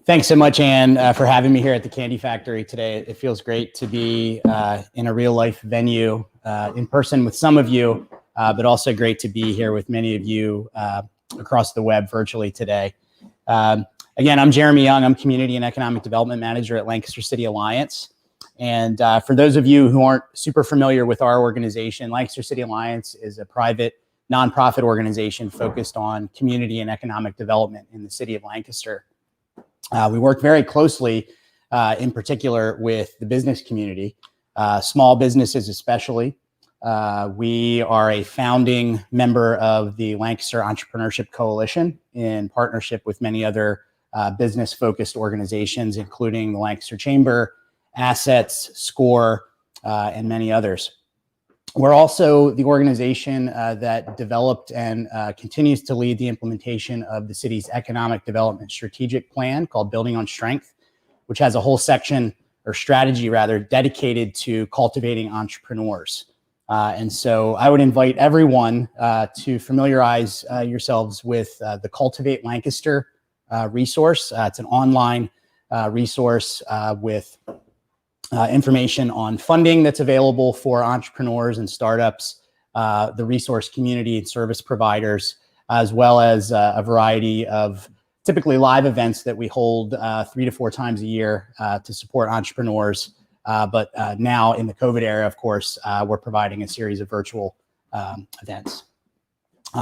Thanks so much, Anne, for having me here at the Candy Factory today. It feels great to be in a real-life venue, in person with some of you, but also great to be here with many of you across the web virtually today. Again, I'm Jeremy Young. I'm Community and Economic Development Manager at Lancaster City Alliance. And for those of you who aren't super familiar with our organization, Lancaster City Alliance is a private nonprofit organization focused on community and economic development in the city of Lancaster. We work very closely, in particular, with the business community, small businesses especially. We are a founding member of the Lancaster Entrepreneurship Coalition in partnership with many other business-focused organizations, including the Lancaster Chamber, Assets, SCORE, and many others. We're also the organization that developed and continues to lead the implementation of the city's economic development strategic plan called Building on Strength, which has a whole section or strategy rather dedicated to cultivating entrepreneurs. And so I would invite everyone to familiarize yourselves with the Cultivate Lancaster resource. It's an online resource with information on funding that's available for entrepreneurs and startups, the resource community and service providers, as well as a variety of typically live events that we hold 3 to 4 times a year to support entrepreneurs. But now in the COVID era, of course, we're providing a series of virtual events.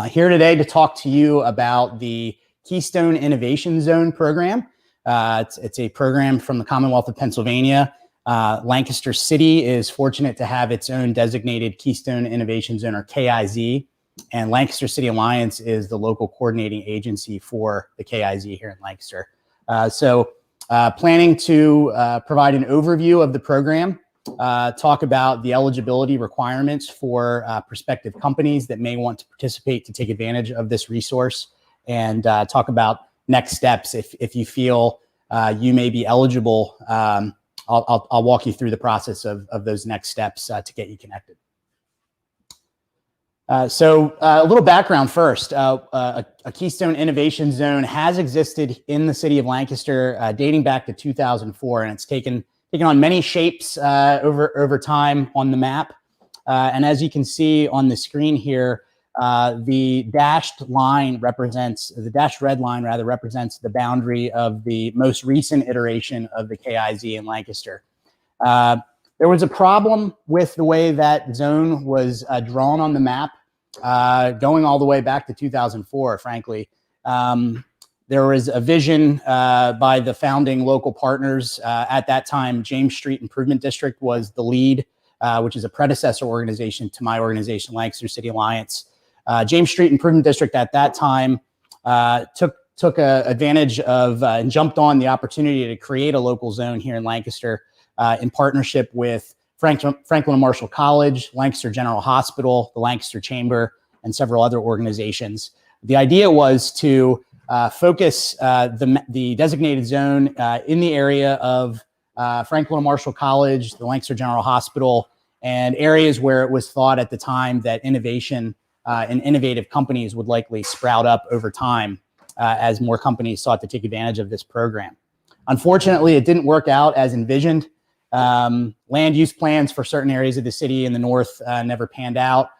Here today to talk to you about the Keystone Innovation Zone program. It's a program from the Commonwealth of Pennsylvania. Lancaster City is fortunate to have its own designated Keystone Innovation Zone, or KIZ, and Lancaster City Alliance is the local coordinating agency for the KIZ here in Lancaster. Planning to provide an overview of the program, talk about the eligibility requirements for prospective companies that may want to participate to take advantage of this resource, and talk about next steps if you feel you may be eligible. I'll walk you through the process of those next steps to get you connected. So a little background first. A Keystone Innovation Zone has existed in the city of Lancaster dating back to 2004, and it's taken on many shapes over time on the map. And as you can see on the screen here, the dashed red line represents the boundary of the most recent iteration of the KIZ in Lancaster. There was a problem with the way that zone was drawn on the map, going all the way back to 2004, frankly. There was a vision by the founding local partners. At that time, James Street Improvement District was the lead, which is a predecessor organization to my organization, Lancaster City Alliance. James Street Improvement District at that time took advantage of and jumped on the opportunity to create a local zone here in Lancaster in partnership with Franklin and Marshall College, Lancaster General Hospital, the Lancaster Chamber, and several other organizations. The idea was to focus the designated zone in the area of Franklin and Marshall College, the Lancaster General Hospital, and areas where it was thought at the time that innovation and innovative companies would likely sprout up over time as more companies sought to take advantage of this program. Unfortunately, it didn't work out as envisioned. Land use plans for certain areas of the city in the north never panned out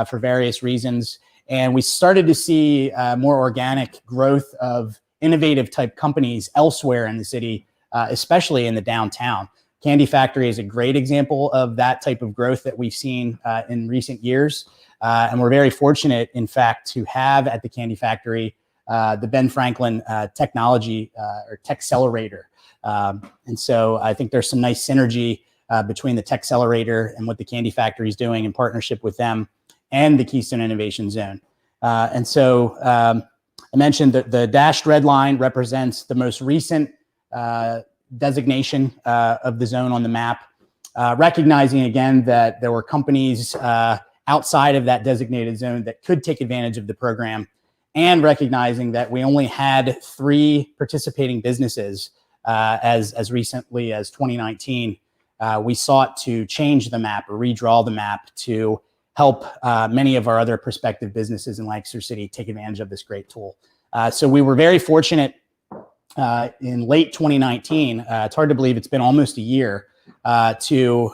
for various reasons. And we started to see more organic growth of innovative type companies elsewhere in the city, especially in the downtown. Candy Factory is a great example of that type of growth that we've seen in recent years. And we're very fortunate, in fact, to have at the Candy Factory the Ben Franklin Technology or Techcelerator. And so I think there's some nice synergy between the Techcelerator and what the Candy Factory is doing in partnership with them and the Keystone Innovation Zone. And so I mentioned that the dashed red line represents the most recent designation of the zone on the map, recognizing again that there were companies outside of that designated zone that could take advantage of the program, and recognizing that we only had 3 participating businesses as recently as 2019. We sought to change the map or redraw the map to help many of our other prospective businesses in Lancaster City take advantage of this great tool. So we were very fortunate in late 2019, it's hard to believe it's been almost a year, to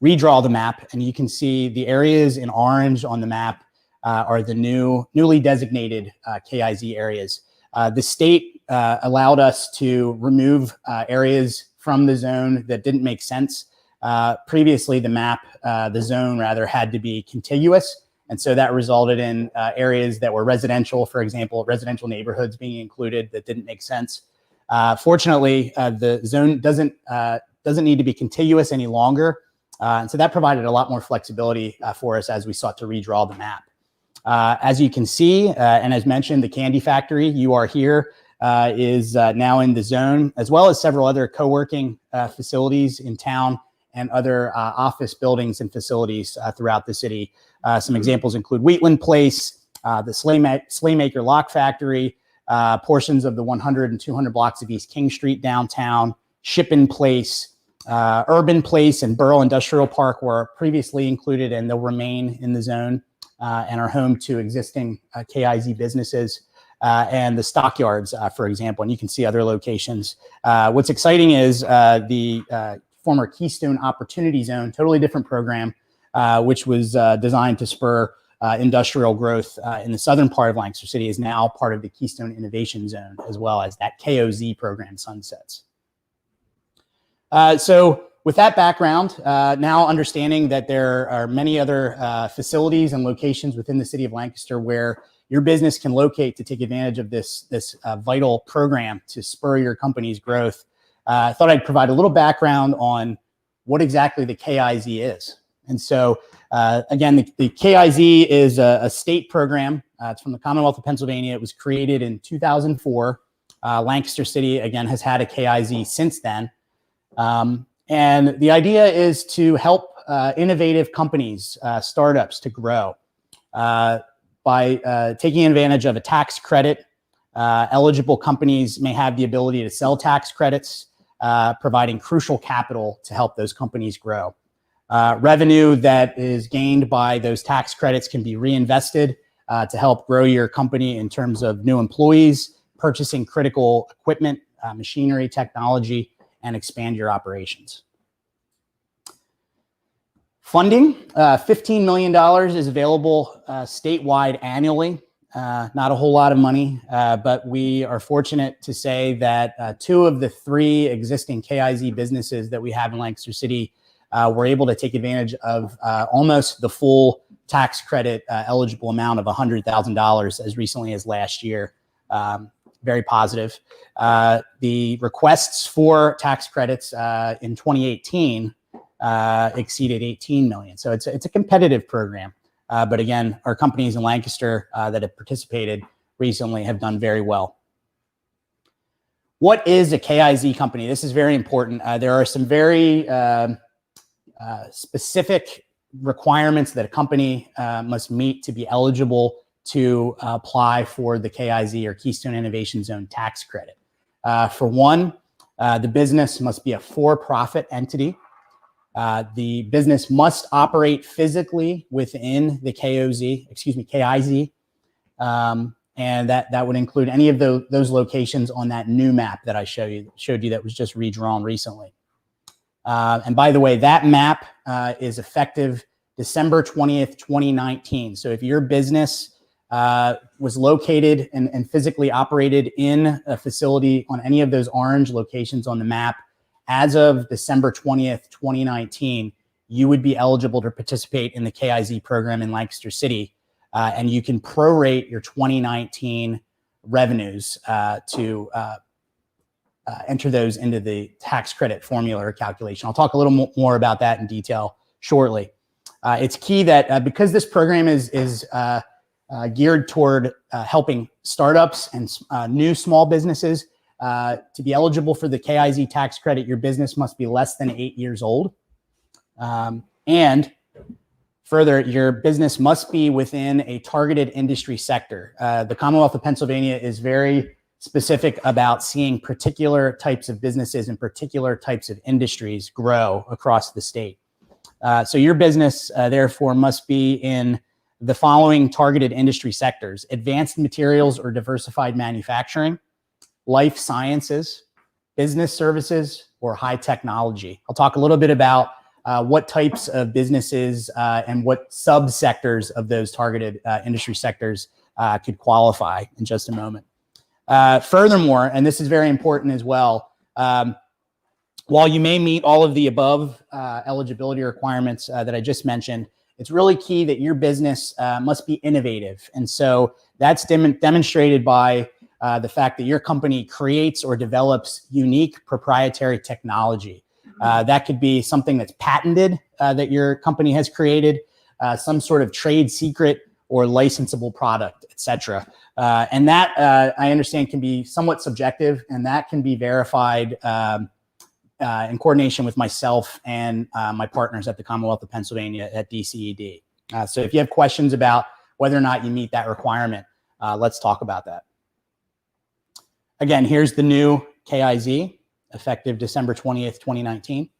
redraw the map. And you can see the areas in orange on the map are the newly designated KIZ areas. The state allowed us to remove areas from the zone that didn't make sense. Previously, the zone rather, had to be contiguous. And so that resulted in areas that were residential, for example, residential neighborhoods being included that didn't make sense. Fortunately, the zone doesn't need to be contiguous any longer. And so that provided a lot more flexibility for us as we sought to redraw the map. As you can see, and as mentioned, the candy factory, you are here, is now in the zone, as well as several other co-working facilities in town and other office buildings and facilities throughout the city. Some examples include Wheatland Place, the Slaymaker Lock Factory, portions of the 100 and 200 blocks of East King Street downtown, Shippen Place, Urban Place, and Borough Industrial Park were previously included, and they'll remain in the zone and are home to existing KIZ businesses, and the stockyards, for example, and you can see other locations. What's exciting is the former Keystone Opportunity Zone, totally different program, which was designed to spur industrial growth in the southern part of Lancaster City, is now part of the Keystone Innovation Zone, as well as that KOZ program sunsets. So with that background, now understanding that there are many other facilities and locations within the city of Lancaster where your business can locate to take advantage of this vital program to spur your company's growth, I thought I'd provide a little background on what exactly the KIZ is. And so, again, the KIZ is a state program. It's from the Commonwealth of Pennsylvania. It was created in 2004. Lancaster City, again, has had a KIZ since then. And the idea is to help innovative companies, startups, to grow by taking advantage of a tax credit. Eligible companies may have the ability to sell tax credits, providing crucial capital to help those companies grow. Revenue that is gained by those tax credits can be reinvested to help grow your company in terms of new employees, purchasing critical equipment, machinery, technology, and expand your operations. Funding, $15 million is available statewide annually. Not a whole lot of money, but we are fortunate to say that 2 of the 3 existing KIZ businesses that we have in Lancaster City were able to take advantage of almost the full tax credit eligible amount of $100,000 as recently as last year. Very positive. The requests for tax credits in 2018 exceeded 18 million. So it's a competitive program. But again, our companies in Lancaster that have participated recently have done very well. What is a KIZ company? This is very important. There are some very specific requirements that a company must meet to be eligible to apply for the KIZ, or Keystone Innovation Zone, tax credit. For one, the business must be a for-profit entity. The business must operate physically within the KIZ, and that would include any of those locations on that new map that I showed you that was just redrawn recently. And by the way, that map is effective December 20th, 2019. So if your business was located and physically operated in a facility on any of those orange locations on the map, as of December 20th, 2019, you would be eligible to participate in the KIZ program in Lancaster City, and you can prorate your 2019 revenues to enter those into the tax credit formula or calculation. I'll talk a little more about that in detail shortly. It's key that because this program is geared toward helping startups and new small businesses, to be eligible for the KIZ tax credit, your business must be less than 8 years old. And further, your business must be within a targeted industry sector. The Commonwealth of Pennsylvania is very specific about seeing particular types of businesses and particular types of industries grow across the state. So your business, therefore, must be in the following targeted industry sectors: advanced materials or diversified manufacturing, life sciences, business services, or high technology. I'll talk a little bit about what types of businesses and what subsectors of those targeted industry sectors could qualify in just a moment. Furthermore, and this is very important as well, while you may meet all of the above eligibility requirements that I just mentioned, it's really key that your business must be innovative. And so that's demonstrated by the fact that your company creates or develops unique proprietary technology. That could be something that's patented that your company has created, some sort of trade secret or licensable product, etc. And that, I understand, can be somewhat subjective, and that can be verified in coordination with myself and my partners at the Commonwealth of Pennsylvania at DCED. So if you have questions about whether or not you meet that requirement, let's talk about that. Again, here's the new KIZ, effective December 20th, 2019.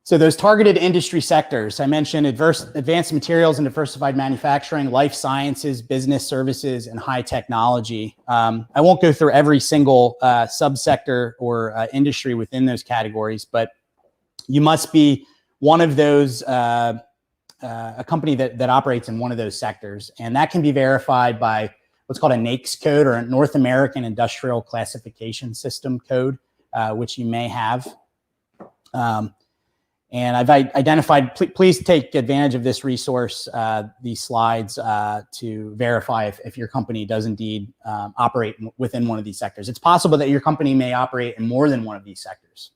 So those targeted industry sectors, I mentioned advanced materials and diversified manufacturing, life sciences, business services, and high technology. I won't go through every single subsector or industry within those categories, but you must be one of those, a company that operates in one of those sectors. And that can be verified by what's called a NAICS code, or a North American Industrial Classification System code, which you may have. And I've identified, please take advantage of this resource, these slides, to verify if your company does indeed operate within one of these sectors. It's possible that your company may operate in more than one of these sectors.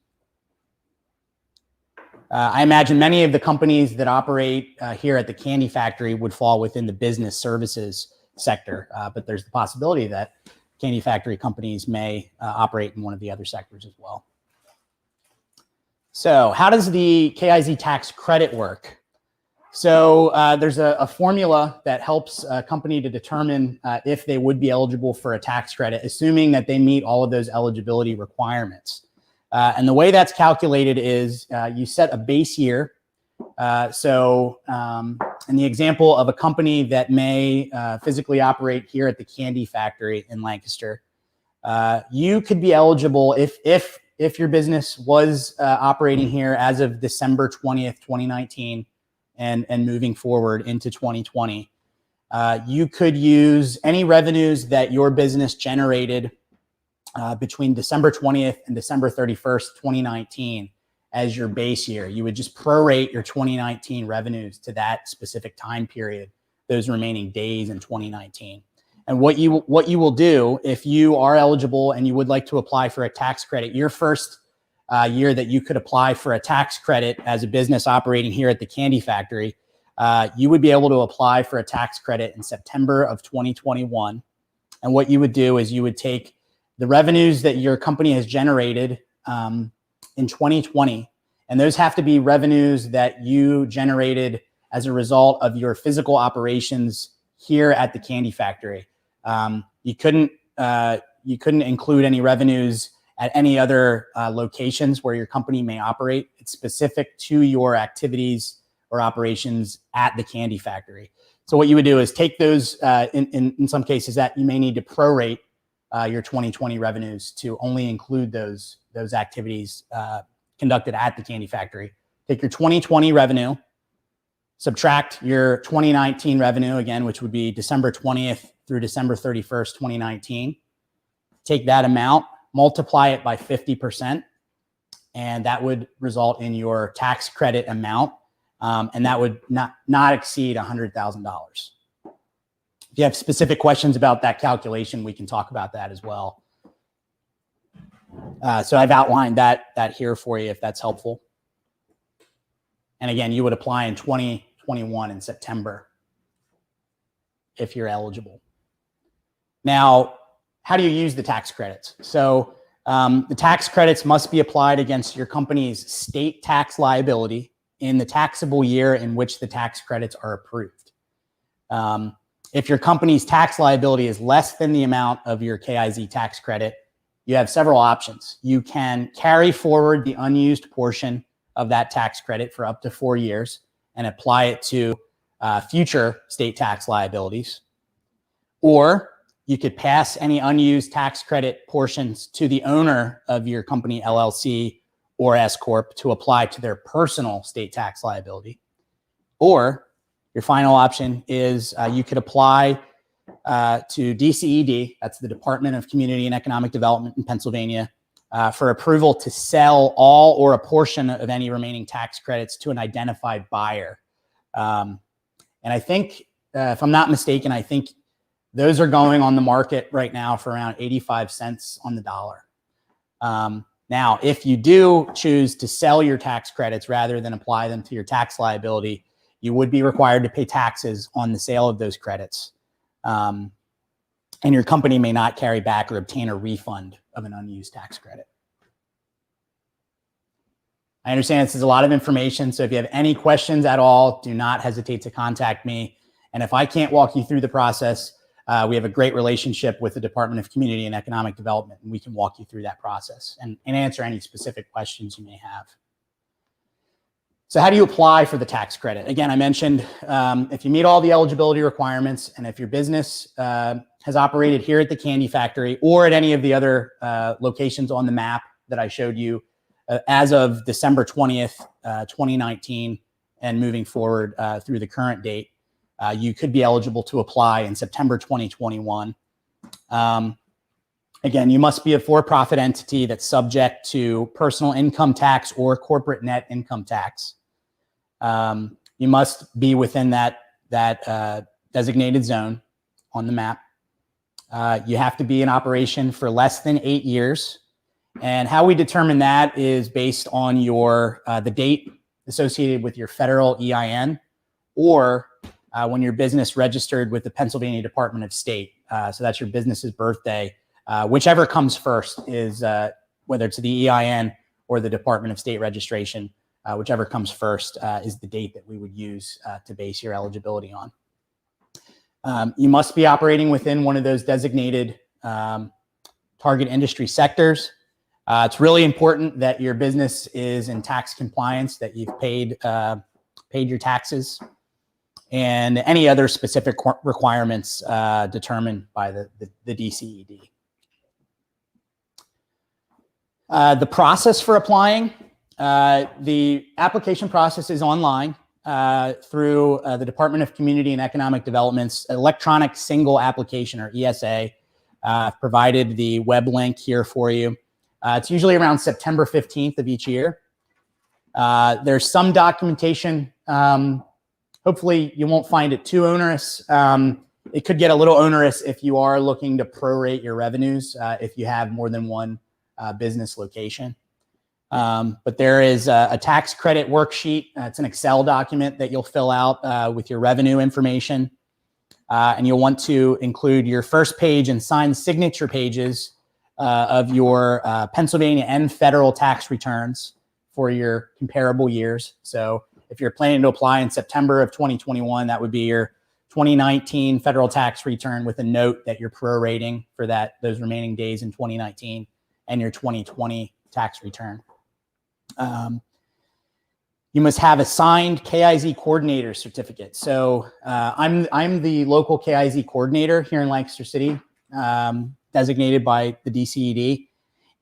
I imagine many of the companies that operate here at the Candy Factory would fall within the business services sector, but there's the possibility that Candy Factory companies may operate in one of the other sectors as well. So how does the KIZ tax credit work? So there's a formula that helps a company to determine if they would be eligible for a tax credit, assuming that they meet all of those eligibility requirements. And the way that's calculated is you set a base year. So in the example of a company that may physically operate here at the Candy Factory in Lancaster, you could be eligible if your business was operating here as of December 20th, 2019, and moving forward into 2020, you could use any revenues that your business generated between December 20th and December 31st, 2019 as your base year. You would just prorate your 2019 revenues to that specific time period, those remaining days in 2019. And what you will do if you are eligible and you would like to apply for a tax credit, your first year that you could apply for a tax credit as a business operating here at the Candy Factory, you would be able to apply for a tax credit in September of 2021. And what you would do is you would take the revenues that your company has generated in 2020, and those have to be revenues that you generated as a result of your physical operations here at the Candy Factory. You couldn't include any revenues at any other locations where your company may operate. It's specific to your activities or operations at the Candy Factory. So what you would do is take those, in some cases that you may need to prorate your 2020 revenues to only include those activities conducted at the Candy Factory. Take your 2020 revenue, subtract your 2019 revenue, again, which would be December 20th through December 31st, 2019. Take that amount, multiply it by 50%, and that would result in your tax credit amount, and that would not exceed $100,000. If you have specific questions about that calculation, we can talk about that as well. So I've outlined that here for you if that's helpful. And again, you would apply in 2021 in September if you're eligible. Now, how do you use the tax credits? So the tax credits must be applied against your company's state tax liability in the taxable year in which the tax credits are approved. If your company's tax liability is less than the amount of your KIZ tax credit, you have several options. You can carry forward the unused portion of that tax credit for up to 4 years and apply it to future state tax liabilities. Or you could pass any unused tax credit portions to the owner of your company, LLC, or S Corp to apply to their personal state tax liability. Or your final option is you could apply to DCED, that's the Department of Community and Economic Development in Pennsylvania, for approval to sell all or a portion of any remaining tax credits to an identified buyer. And I think, if I'm not mistaken, I think those are going on the market right now for around 85 cents on the dollar. Now, if you do choose to sell your tax credits rather than apply them to your tax liability, you would be required to pay taxes on the sale of those credits. And your company may not carry back or obtain a refund of an unused tax credit. I understand this is a lot of information, so if you have any questions at all, do not hesitate to contact me. And if I can't walk you through the process, we have a great relationship with the Department of Community and Economic Development, and we can walk you through that process and answer any specific questions you may have. So how do you apply for the tax credit? Again, I mentioned if you meet all the eligibility requirements and if your business has operated here at the Candy Factory or at any of the other locations on the map that I showed you as of December 20th, 2019, and moving forward through the current date, you could be eligible to apply in September 2021. Again, you must be a for-profit entity that's subject to personal income tax or corporate net income tax. You must be within that designated zone on the map. You have to be in operation for less than 8 years. And how we determine that is based on your the date associated with your federal EIN or when your business registered with the Pennsylvania Department of State. So that's your business's birthday. Whichever comes first is whether it's the EIN or the Department of State registration, whichever comes first is the date that we would use to base your eligibility on. You must be operating within one of those designated target industry sectors. It's really important that your business is in tax compliance, that you've paid your taxes, and any other specific requirements determined by the DCED. The process for applying, the application process is online through the Department of Community and Economic Development's electronic single application, or ESA. I've provided the web link here for you. It's usually around September 15th of each year. There's some documentation. Hopefully you won't find it too onerous. It could get a little onerous if you are looking to prorate your revenues, if you have more than one business location. But there is a tax credit worksheet. It's an Excel document that you'll fill out with your revenue information. And you'll want to include your first page and signed signature pages of your Pennsylvania and federal tax returns for your comparable years. So if you're planning to apply in September of 2021, that would be your 2019 federal tax return with a note that you're prorating for those remaining days in 2019, and your 2020 tax return. You must have a signed KIZ coordinator certificate. So I'm the local KIZ coordinator here in Lancaster City, designated by the DCED.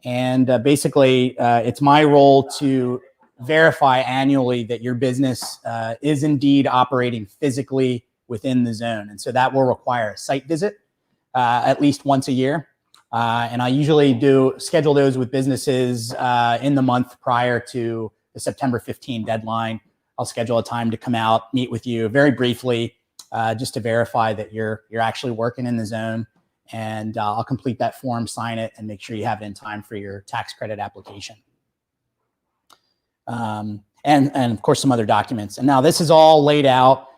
And basically, it's my role to verify annually that your business is indeed operating physically within the zone. And so that will require a site visit at least once a year. And I usually schedule those with businesses in the month prior to the September 15 deadline. I'll schedule a time to come out, meet with you very briefly, just to verify that you're actually working in the zone. And I'll complete that form, sign it, and make sure you have it in time for your tax credit application. And of course, some other documents. And now this is all laid out.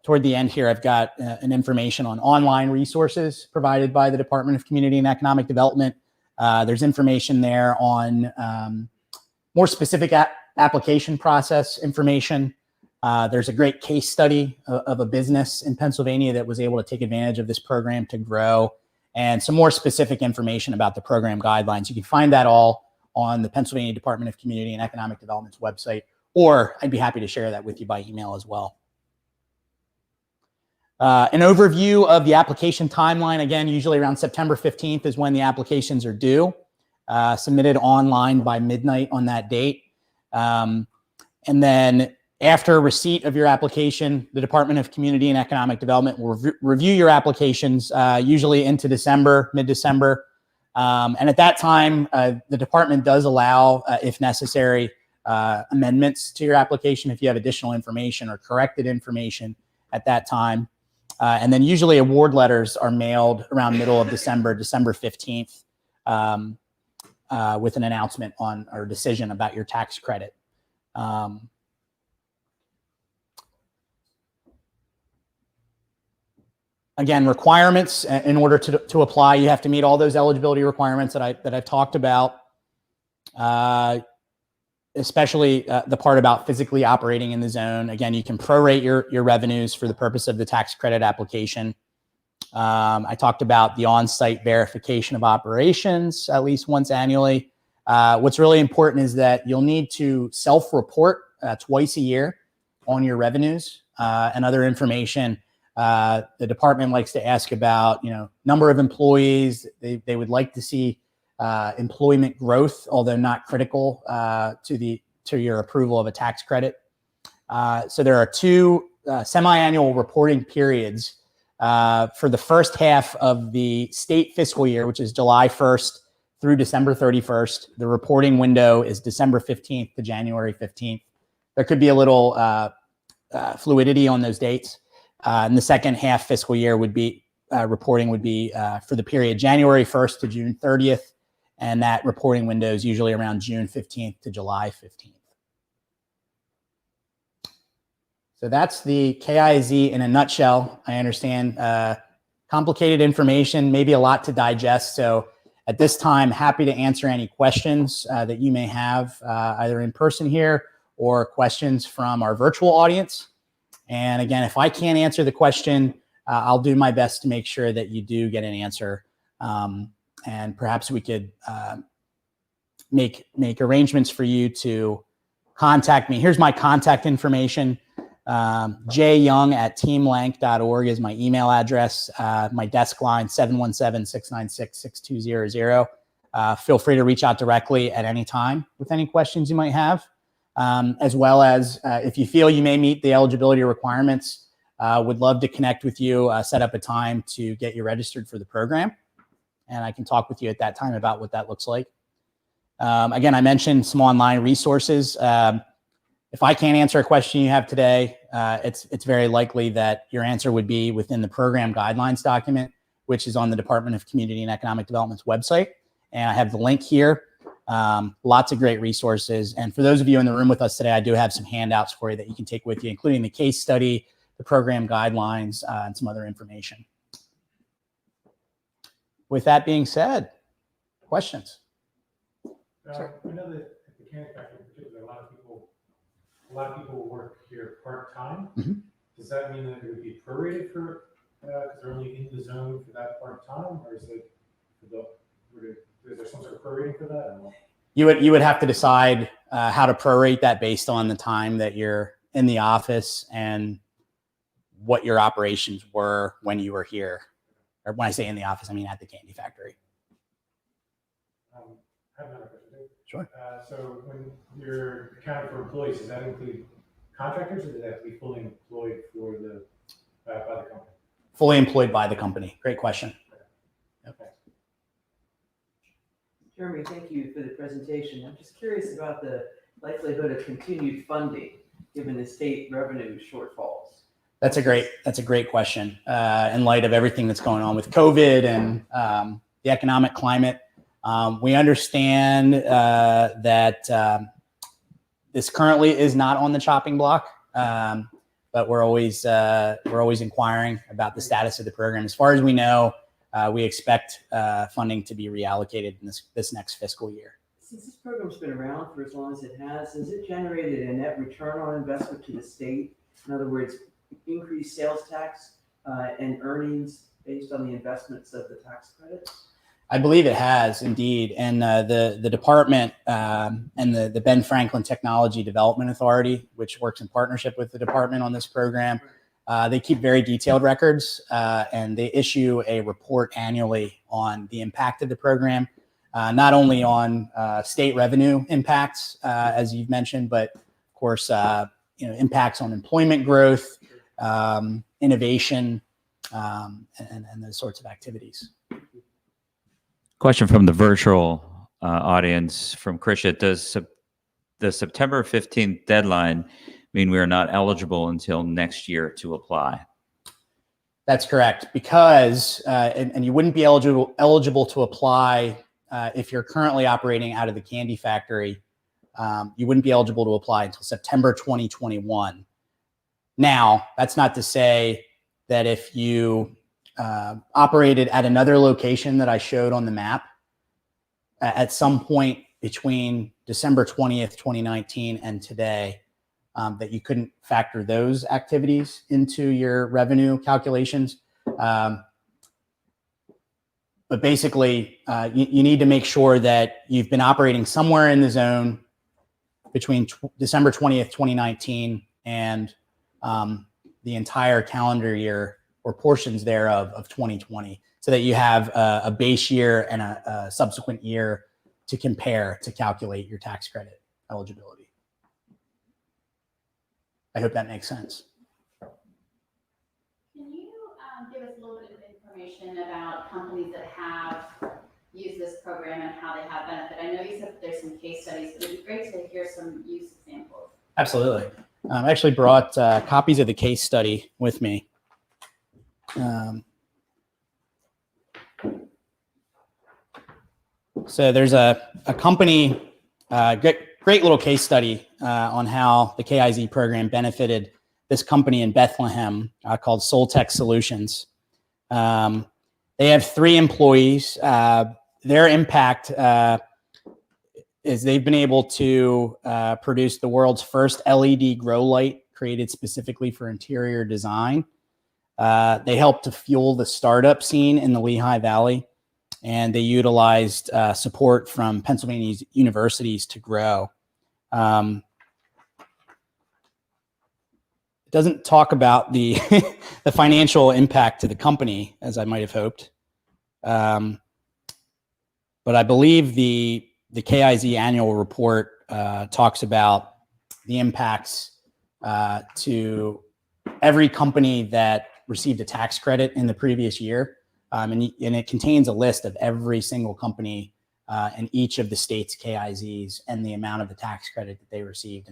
Toward the end here, I've got an information on online resources provided by the Department of Community and Economic Development. There's information there on more specific application process information. There's a great case study of a business in Pennsylvania that was able to take advantage of this program to grow, and some more specific information about the program guidelines. You can find that all on the Pennsylvania Department of Community and Economic Development's website, or I'd be happy to share that with you by email as well. An overview of the application timeline. Again, usually around September 15th is when the applications are due, submitted online by midnight on that date. And then after receipt of your application, the Department of Community and Economic Development will review your applications, usually into December, mid-December. And at that time, the department does allow, if necessary, amendments to your application if you have additional information or corrected information at that time. And then usually award letters are mailed around middle of December, December 15th, with an announcement on or decision about your tax credit. Again, requirements in order to apply, you have to meet all those eligibility requirements that I've talked about, especially the part about physically operating in the zone. Again, you can prorate your revenues for the purpose of the tax credit application. I talked about the on-site verification of operations at least once annually. What's really important is that you'll need to self-report twice a year on your revenues and other information. The department likes to ask about, number of employees. They would like to see employment growth, although not critical to your approval of a tax credit. So there are two semi-annual reporting periods for the first half of the state fiscal year, which is July 1st through December 31st. The reporting window is December 15th to January 15th. There could be a little fluidity on those dates. And the second half fiscal year would be reporting would be for the period January 1st to June 30th. And that reporting window is usually around June 15th to July 15th. So that's the KIZ in a nutshell. I understand complicated information, maybe a lot to digest. So at this time, happy to answer any questions that you may have either in person here or questions from our virtual audience. And again, if I can't answer the question, I'll do my best to make sure that you do get an answer. And perhaps we could make arrangements for you to contact me. Here's my contact information. jyoung@teamlank.org is my email address. My desk line, 717-696-6200. Feel free to reach out directly at any time with any questions you might have. As well as if you feel you may meet the eligibility requirements, would love to connect with you, set up a time to get you registered for the program. And I can talk with you at that time about what that looks like. Again, I mentioned some online resources. If I can't answer a question you have today, it's very likely that your answer would be within the program guidelines document, which is on the Department of Community and Economic Development's website. And I have the link here. Lots of great resources. And for those of you in the room with us today, I do have some handouts for you that you can take with you, including the case study, the program guidelines, and some other information. With that being said, questions? I know that at the Candy Factory in particular, a lot of people work here part-time. Mm-hmm. Does that mean that it would be prorated for, because they're only in the zone for that part-time, or is it, is there some sort of prorating for that? You would have to decide how to prorate that based on the time that you're in the office and what your operations were when you were here. Or when I say in the office, I mean at the Candy Factory. I have another question. Sure. So when you're accounting for employees, does that include contractors, or does that have to be fully employed for the by the company? Fully employed by the company. Great question. Okay. Jeremy, thank you for the presentation. I'm just curious about the likelihood of continued funding given the state revenue shortfalls. That's a great question. In light of everything that's going on with COVID and the economic climate, we understand that this currently is not on the chopping block, but we're always inquiring about the status of the program. As far as we know, we expect funding to be reallocated in this next fiscal year. Since this program's been around for as long as it has it generated a net return on investment to the state? In other words, increased sales tax and earnings based on the investments of the tax credits? I believe it has indeed. And the department and the Ben Franklin Technology Development Authority, which works in partnership with the department on this program, They keep very detailed records, and they issue a report annually on the impact of the program, not only on state revenue impacts, as you've mentioned, but of course, impacts on employment growth, innovation, and those sorts of activities. Question from the virtual audience from Krisha. Does the September 15th deadline mean we are not eligible until next year to apply? That's correct, because and you wouldn't be eligible to apply if you're currently operating out of the candy factory. You wouldn't be eligible to apply until September 2021. Now, that's not to say that if you operated at another location that I showed on the map at some point between December 20th, 2019 and today, that you couldn't factor those activities into your revenue calculations. But basically, you need to make sure that you've been operating somewhere in the zone between December 20th, 2019 and the entire calendar year or portions thereof of 2020, so that you have a base year and a subsequent year to compare to calculate your tax credit eligibility. I hope that makes sense. Can you give us a little bit of information about companies that have used this program and how they have benefit? I know you said that there's some case studies, but it'd be great to hear some use examples. Absolutely. I actually brought copies of the case study with me. So there's a company, great little case study on how the KIZ program benefited this company in Bethlehem called Soltech Solutions. They have 3 employees. Their impact is they've been able to produce the world's first LED grow light created specifically for interior design. They helped to fuel the startup scene in the Lehigh Valley, and they utilized support from Pennsylvania universities to grow. It doesn't talk about the the financial impact to the company, as I might have hoped. But I believe the KIZ annual report talks about the impacts to every company that received a tax credit in the previous year. And it contains a list of every single company in each of the state's KIZs and the amount of the tax credit that they received.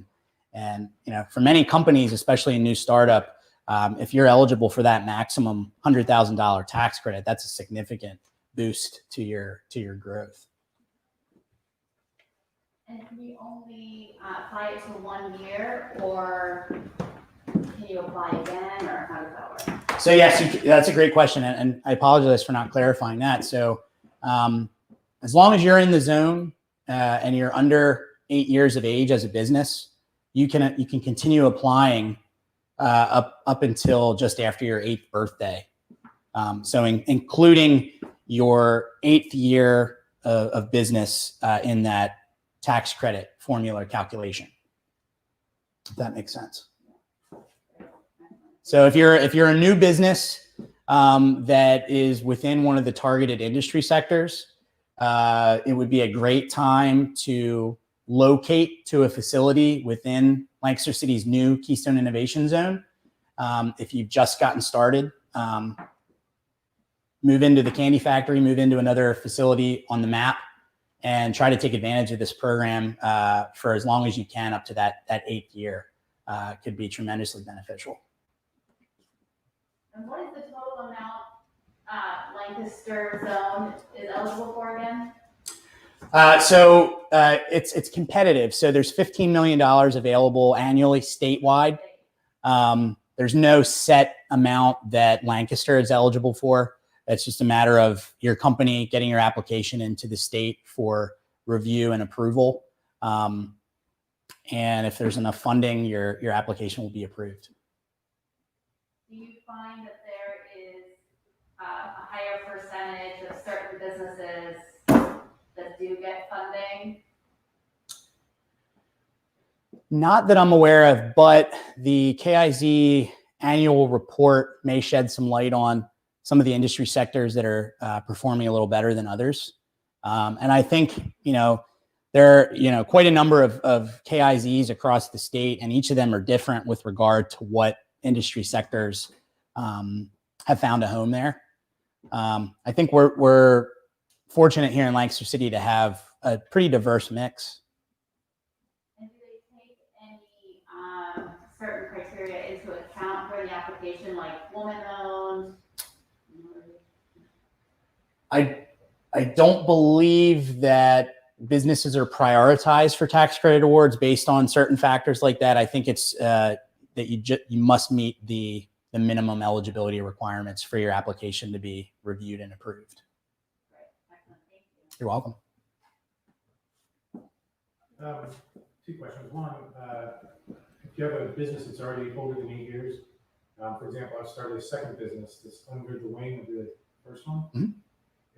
And for many companies, especially a new startup, if you're eligible for that maximum $100,000 tax credit, that's a significant boost to your growth. And can you only apply it to 1 year, or can you apply again, or how does that work? So yes, that's a great question, and I apologize for not clarifying that. So as long as you're in the zone and you're under 8 years of age as a business, you can continue applying up until just after your 8th birthday. So including your 8th year of business in that tax credit formula calculation. If that makes sense. So if you're a new business that is within one of the targeted industry sectors, it would be a great time to locate to a facility within Lancaster City's new Keystone Innovation Zone. If you've just gotten started, move into the candy factory, move into another facility on the map, and try to take advantage of this program for as long as you can up to that 8th year. Could be tremendously beneficial. And what is the total amount Lancaster zone is eligible for again? It's competitive. So there's $15 million available annually statewide. There's no set amount that Lancaster is eligible for. It's just a matter of your company getting your application into the state for review and approval. And if there's enough funding, your application will be approved. Do you find that there is a higher percentage of certain businesses that do get funding? Not that I'm aware of, but the KIZ annual report may shed some light on some of the industry sectors that are performing a little better than others. And I think, there are, quite a number of KIZs across the state, and each of them are different with regard to what industry sectors have found a home there. I think we're fortunate here in Lancaster City to have a pretty diverse mix. And do they take any certain criteria into account for the application, like woman-owned? I don't believe that businesses are prioritized for tax credit awards based on certain factors like that. I think it's that you must meet the minimum eligibility requirements for your application to be reviewed and approved. Right. Excellent. Thank you. You're welcome. 2 questions. One, if you have a business that's already older than 8 years, for example, I've started a second business that's under the wing of the first one. Mm-hmm.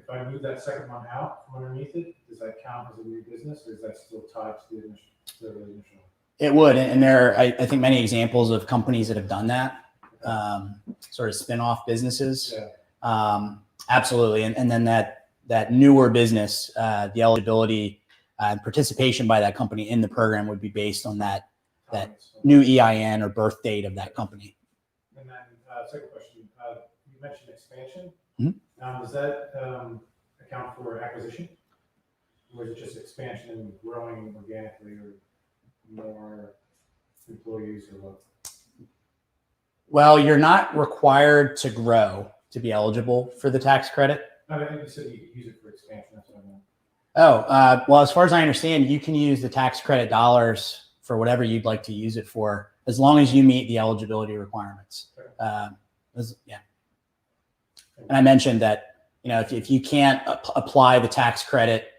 If I move that second one out from underneath it, does that count as a new business, or is that still tied to the initial? It would, and there are, I think, many examples of companies that have done that, sort of spin-off businesses. Yeah. Absolutely, and then that newer business, the eligibility and participation by that company in the program would be based on that new EIN or birth date of that company. And then second question, you mentioned expansion. Mm-hmm. Does that account for acquisition? Or is it just expansion and growing organically, or more employees, or what? Well, you're not required to grow to be eligible for the tax credit. I think you said you could use it for expansion. That's what I meant. Oh, well, as far as I understand, you can use the tax credit dollars for whatever you'd like to use it for, as long as you meet the eligibility requirements. Yeah. And I mentioned that, if you can't apply the tax credit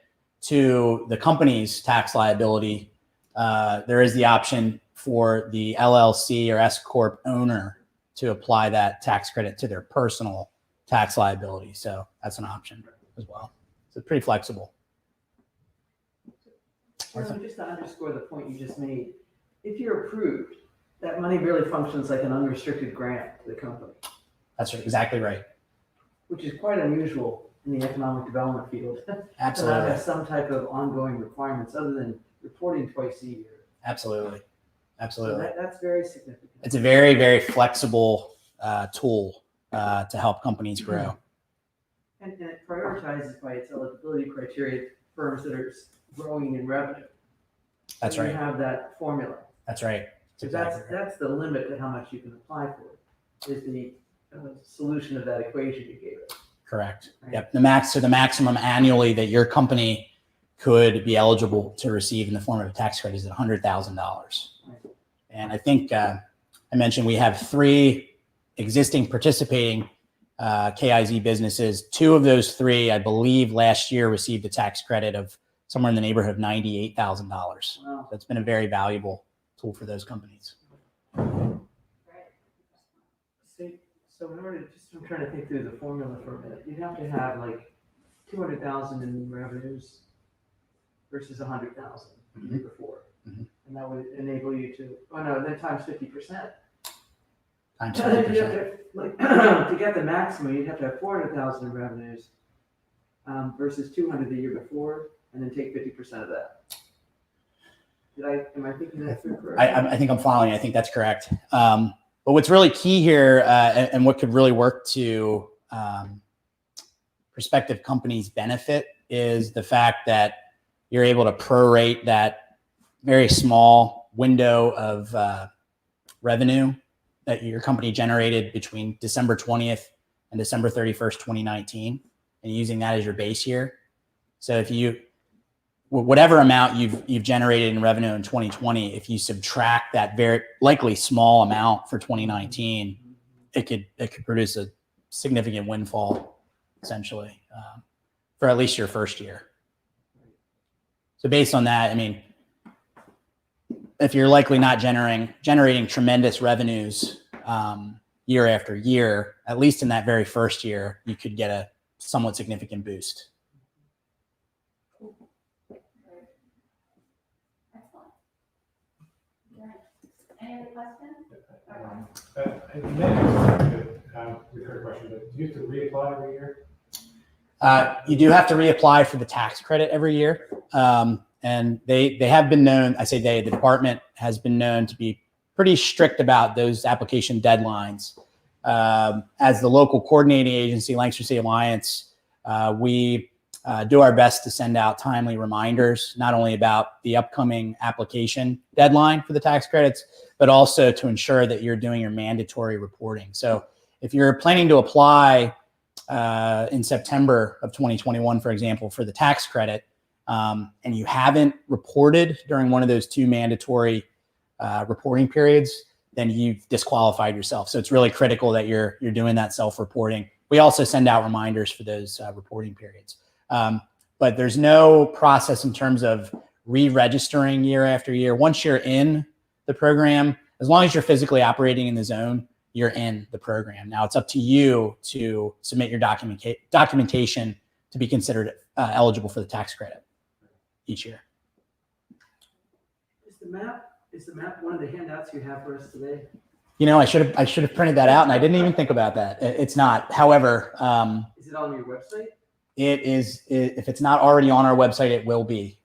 to the company's tax liability, there is the option for the LLC or S Corp owner to apply that tax credit to their personal tax liability. So that's an option as well. So pretty flexible. So just to underscore the point you just made, if you're approved, that money really functions like an unrestricted grant to the company. That's exactly right. Which is quite unusual in the economic development field. Absolutely. To not have some type of ongoing requirements other than reporting twice a year. Absolutely. So that's very significant. It's a very, very flexible tool to help companies grow. And it prioritizes by its eligibility criteria firms that are growing in revenue. That's and right. You have that formula. That's right. That's the limit to how much you can apply for, is the solution of that equation you gave us. Correct. Right. Yep. The maximum annually that your company could be eligible to receive in the form of a tax credit is $100,000. Right. And I think I mentioned we have 3 existing participating KIZ businesses. 2 of those 3, I believe, last year received a tax credit of somewhere in the neighborhood of $98,000. Wow. So it's been a very valuable tool for those companies. So in order to I'm trying to think through the formula for a minute. You'd have to have like 200,000 in revenues versus 100,000 the year before. Mhm. And that would enable you to, then times 50%. Times You'd 50%. have to get the maximum, you'd have to have 400,000 in revenues versus 200 the year before, and then take 50% of that. Am I thinking that through correctly? I think I'm following. I think that's correct. But what's really key here and what could really work to prospective companies' benefit is the fact that you're able to prorate that very small window of revenue that your company generated between December 20th and December 31st, 2019, and using that as your base year. So if whatever amount you've generated in revenue in 2020, if you subtract that very likely small amount for 2019, it could produce a significant windfall, essentially, for at least your first year. So based on that, I mean, if you're likely not generating tremendous revenues year after year, at least in that very first year, you could get a somewhat significant boost. Excellent. Right. Any other questions? And then, recurring question, but do you have to reapply every year? You do have to reapply for the tax credit every year. And they have been known, I say the department has been known to be pretty strict about those application deadlines. As the local coordinating agency, Lancaster City Alliance, we do our best to send out timely reminders, not only about the upcoming application deadline for the tax credits, but also to ensure that you're doing your mandatory reporting. So if you're planning to apply in September of 2021, for example, for the tax credit, and you haven't reported during one of those 2 mandatory reporting periods, then you've disqualified yourself. So it's really critical that you're doing that self-reporting. We also send out reminders for those reporting periods. But there's no process in terms of re-registering year after year. Once you're in the program, as long as you're physically operating in the zone, you're in the program. Now it's up to you to submit your documentation to be considered eligible for the tax credit each year. Is the map one of the handouts you have for us today? You know, I should have printed that out, and I didn't even think about that. It's not. However, is it on your website? It is. If it's not already on our website, it will be.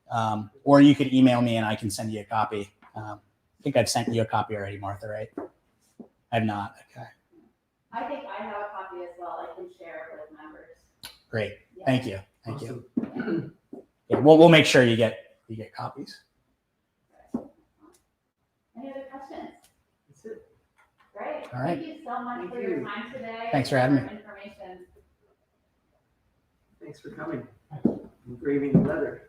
Or you could email me, and I can send you a copy. I think I've sent you a copy already, Martha, right? I have not. Okay. I think I have a copy as well. I can share it with members. Great. Yeah. Thank you. Thank you. Awesome. Yeah, we'll make sure you get copies. Any other questions? That's it. Great. All right. Thank you so much Thank for your you. time today. Thanks for having me. Information. Thanks for coming. I'm braving the weather.